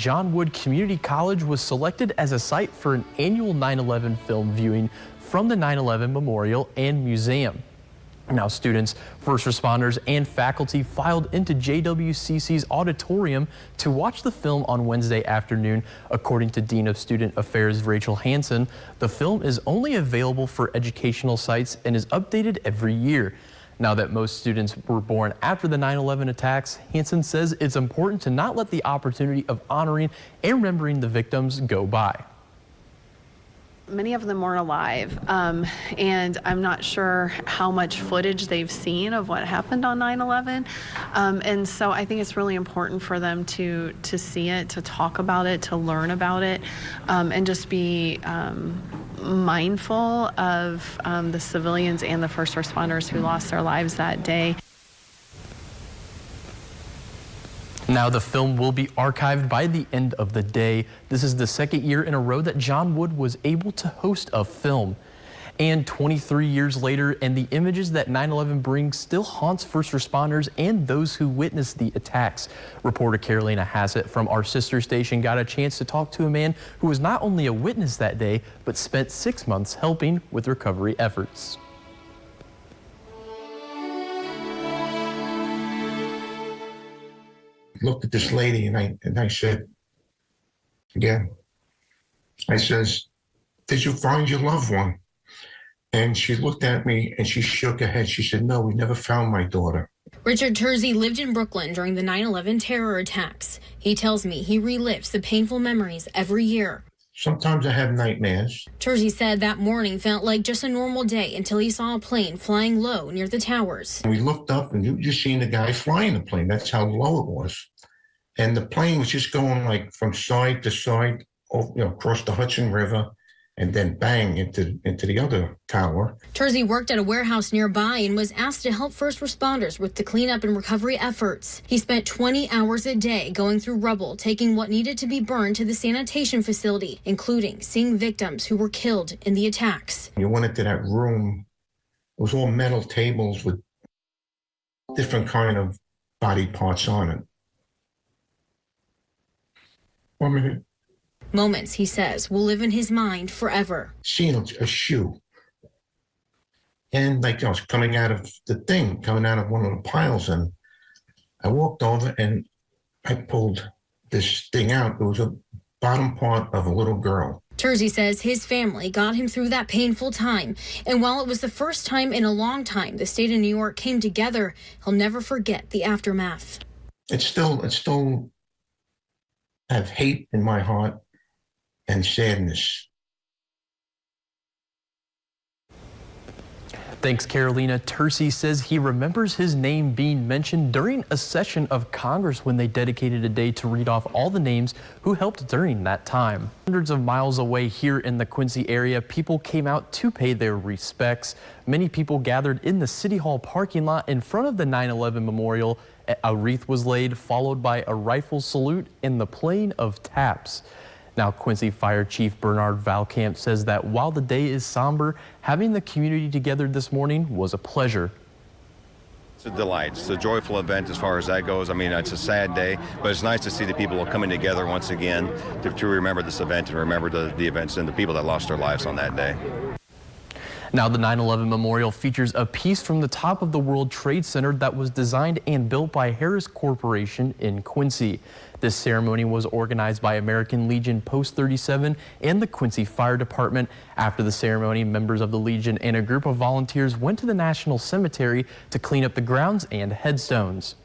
John Wood Community College was selected as a site for an annual 9/11 film viewing from the 9/11 Memorial and Museum. Now, students, first responders, and faculty filed into JWCC's auditorium to watch the film on Wednesday afternoon. According to Dean of Student Affairs Rachel Hansen, the film is only available for educational sites and is updated every year. Now that most students were born after the 9/11 attacks, Hansen says it's important to not let the opportunity of honoring and remembering the victims go by. Many of them weren't alive, and I'm not sure how much footage they've seen of what happened on 9/11, and so I think it's really important for them to see it, to talk about it, to learn about it, and just be mindful of the civilians and the first responders who lost their lives that day. Now, the film will be archived by the end of the day. This is the second year in a row that John Wood was able to host a film. And 23 years later, and the images that 9/11 brings still haunts first responders and those who witnessed the attacks. Reporter Carolina Hassett from our sister station got a chance to talk to a man who was not only a witness that day, but spent 6 months helping with recovery efforts. Looked at this lady and I said, yeah. I says, did you find your loved one? And she looked at me and she shook her head. She said, no, we never found my daughter. Richard Tury lived in Brooklyn during the 9/11 terror attacks. He tells me he relives the painful memories every year. Sometimes I have nightmares. Tury said that morning felt like just a normal day until he saw a plane flying low near the towers. We looked up and you seen the guy flying the plane. That's how low it was. And the plane was just going like from side to side, across the Hudson River, and then bang into the other tower. Tury worked at a warehouse nearby and was asked to help first responders with the cleanup and recovery efforts. He spent 20 hours a day going through rubble, taking what needed to be burned to the sanitation facility, including seeing victims who were killed in the attacks. You went into that room, it was all metal tables with different kind of body parts on it. 1 minute. Moments, he says, will live in his mind forever. Seeing a shoe. And like I was coming out of one of the piles, and I walked over and I pulled this thing out. It was a bottom part of a little girl. Tury says his family got him through that painful time. And while it was the first time in a long time the state of New York came together, he'll never forget the aftermath. It's still have hate in my heart and sadness. Thanks, Carolina. Tury says he remembers his name being mentioned during a session of Congress when they dedicated a day to read off all the names who helped during that time. Hundreds of miles away here in the Quincy area, people came out to pay their respects. Many people gathered in the City Hall parking lot in front of the 9/11 Memorial. A wreath was laid, followed by a rifle salute and the playing of taps. Now, Quincy Fire Chief Bernard Valkamp says that while the day is somber, having the community together this morning was a pleasure. It's a delight. It's a joyful event as far as that goes. I mean, it's a sad day, but it's nice to see the people coming together once again to remember this event and remember the events and the people that lost their lives on that day. Now, the 9/11 Memorial features a piece from the top of the World Trade Center that was designed and built by Harris Corporation in Quincy. This ceremony was organized by American Legion Post 37 and the Quincy Fire Department. After the ceremony, members of the Legion and a group of volunteers went to the National Cemetery to clean up the grounds and headstones.